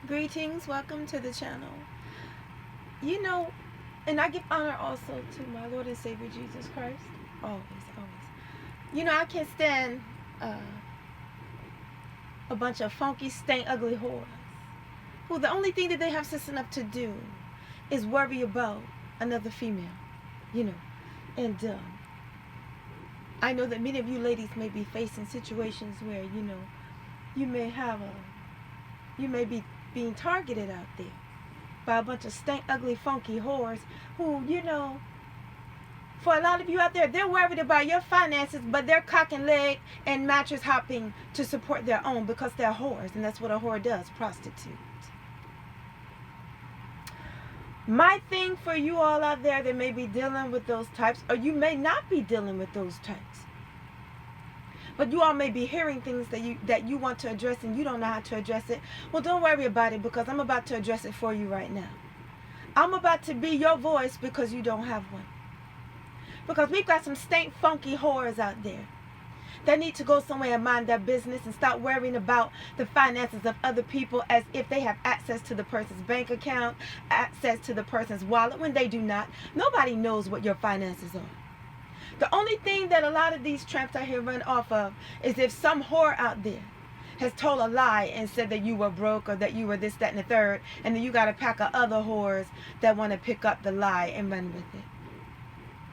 Greetings, welcome to the channel. You know, and I give honor also to my Lord and Savior Jesus Christ. Always, always. I can't stand uh, a bunch of funky, stank, ugly whores who the only thing that they have sense enough to do is worry about another female. You know, and I know that many of you ladies may be facing situations where you may have a you may be being targeted out there by a bunch of stank, ugly, funky whores who, for a lot of you out there, they're worried about your finances, but they're cock and leg and mattress hopping to support their own because they're whores, and that's what a whore does, prostitute. My thing for you all out there that may be dealing with those types, or you may not be dealing with those types, but you all may be hearing things that you want to address and you don't know how to address it. Well, don't worry about it because I'm about to address it for you right now. I'm about to be your voice because you don't have one. Because we've got some stank, funky whores out there that need to go somewhere and mind their business and stop worrying about the finances of other people as if they have access to the person's bank account, access to the person's wallet, when they do not. Nobody knows what your finances are. The only thing that a lot of these tramps out here run off of is if some whore out there has told a lie and said that you were broke or that you were this, that, and the third, and then you got a pack of other whores that want to pick up the lie and run with it.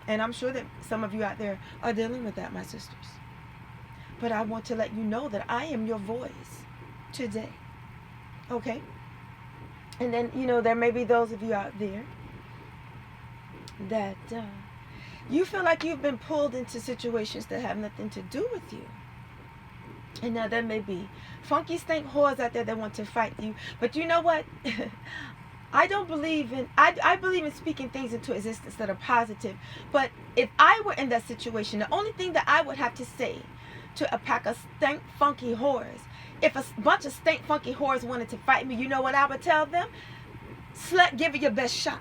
And I'm sure that some of you out there are dealing with that, my sisters. But I want to let you know that I am your voice today. Okay? And then, there may be those of you out there that you feel like you've been pulled into situations that have nothing to do with you. And now there may be funky stank whores out there that want to fight you. But you know what? I believe in speaking things into existence that are positive. But if I were in that situation, the only thing that I would have to say to a pack of stank funky whores, if a bunch of stank funky whores wanted to fight me, you know what I would tell them? Slut, give it your best shot.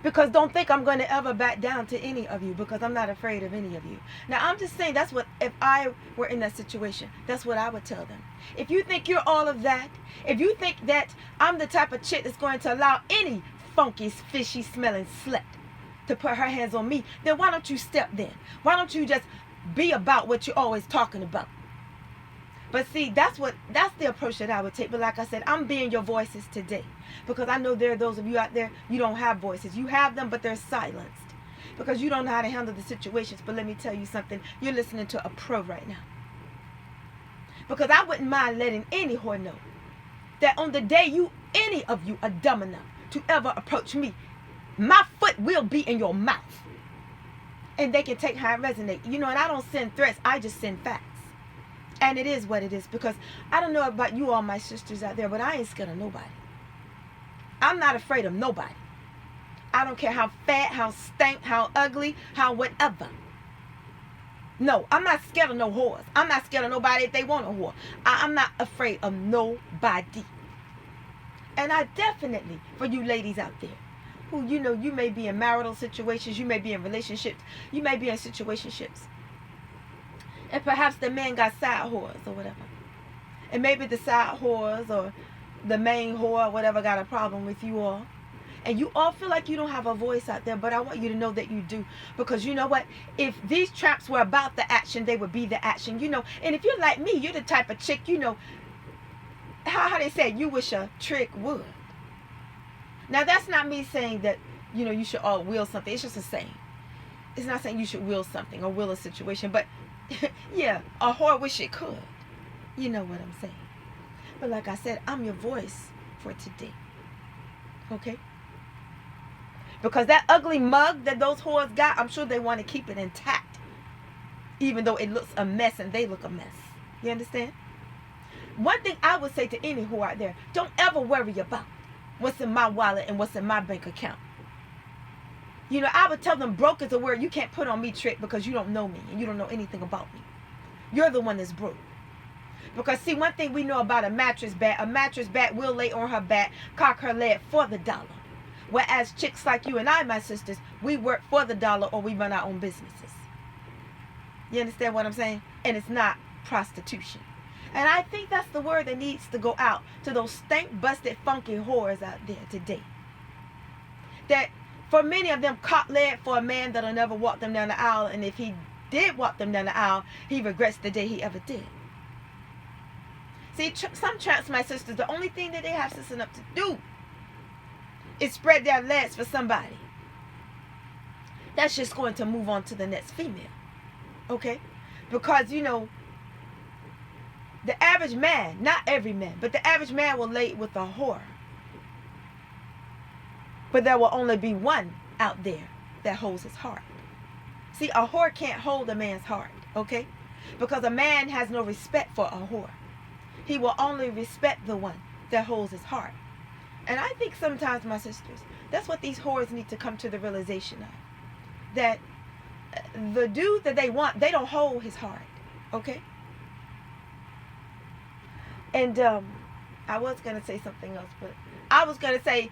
Because don't think I'm going to ever back down to any of you, because I'm not afraid of any of you. Now, I'm just saying that's what, if I were in that situation, that's what I would tell them. If you think you're all of that, if you think that I'm the type of chick that's going to allow any funky, fishy smelling slut to put her hands on me, then why don't you step then? Why don't you just be about what you're always talking about? But see, that's the approach that I would take. But like I said, I'm being your voices today. Because I know there are those of you out there, you don't have voices. You have them, but they're silenced. Because you don't know how to handle the situations. But let me tell you something. You're listening to a pro right now. Because I wouldn't mind letting any whore know that on the day any of you are dumb enough to ever approach me, my foot will be in your mouth. And they can take how it resonates. And I don't send threats. I just send facts. And it is what it is, because I don't know about you all, my sisters out there, but I ain't scared of nobody. I'm not afraid of nobody. I don't care how fat, how stank, how ugly, how whatever. No, I'm not scared of no whores. I'm not scared of nobody if they want a whore. I'm not afraid of nobody. And I definitely, for you ladies out there, who you may be in marital situations, you may be in relationships, you may be in situationships. And perhaps the man got side whores or whatever. And maybe the side whores or the main whore or whatever got a problem with you all. And you all feel like you don't have a voice out there, but I want you to know that you do. Because you know what? If these traps were about the action, they would be the action. And if you're like me, you're the type of chick, how they say, you wish a trick would. Now, that's not me saying that, you should all will something. It's just a saying. It's not saying you should will something or will a situation, but yeah, a whore wish it could. You know what I'm saying. But like I said, I'm your voice for today. Okay? Because that ugly mug that those whores got, I'm sure they want to keep it intact. Even though it looks a mess and they look a mess. You understand? One thing I would say to any whore out there, don't ever worry about what's in my wallet and what's in my bank account. I would tell them broke is a word you can't put on me, trick, because you don't know me and you don't know anything about me. You're the one that's broke. Because see, one thing we know about a mattress bat will lay on her back, cock her leg for the dollar. Whereas chicks like you and I, my sisters, we work for the dollar or we run our own businesses. You understand what I'm saying? And it's not prostitution. And I think that's the word that needs to go out to those stank, busted, funky whores out there today. That for many of them, caught led for a man that'll never walk them down the aisle. And if he did walk them down the aisle, he regrets the day he ever did. See, some tramps, my sisters, the only thing that they have sense enough to do is spread their legs for somebody. That's just going to move on to the next female. Okay? Because, you know, the average man, not every man, but the average man will lay with a whore. But there will only be one out there that holds his heart. See, a whore can't hold a man's heart, okay? Because a man has no respect for a whore. He will only respect the one that holds his heart. And I think sometimes, my sisters, that's what these whores need to come to the realization of. That the dude that they want, they don't hold his heart, okay? And I was going to say something else, but I was going to say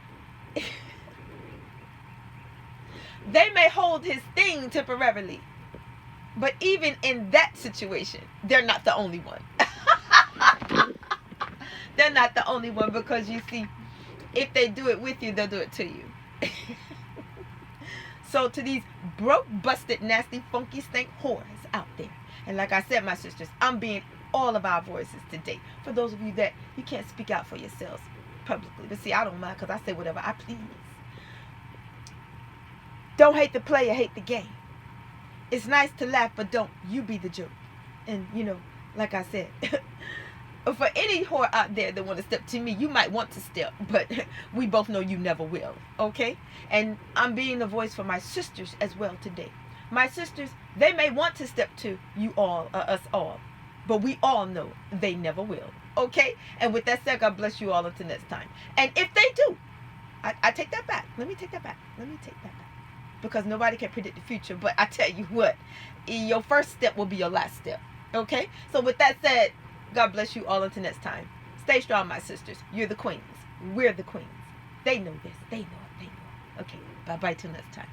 they may hold his thing temporarily, but even in that situation, they're not the only one. They're not the only one, because you see, if they do it with you, they'll do it to you. So to these broke, busted, nasty, funky, stank whores out there, and like I said, my sisters, I'm being all of our voices today. For those of you that you can't speak out for yourselves publicly, but see, I don't mind, because I say whatever I please. Don't hate the player, hate the game. It's nice to laugh, but don't you be the joke. And you know, like I said, for any whore out there that want to step to me, you might want to step, but we both know you never will, okay? And I'm being the voice for my sisters as well today. My sisters, they may want to step to you all, us all, but we all know they never will, okay? And with that said, God bless you all until next time. And if they do, I take that back. Let me take that back. Because nobody can predict the future. But I tell you what, your first step will be your last step, okay? So with that said, God bless you all until next time. Stay strong, my sisters. You're the queens. We're the queens. They know this. They know it. Okay, bye-bye till next time.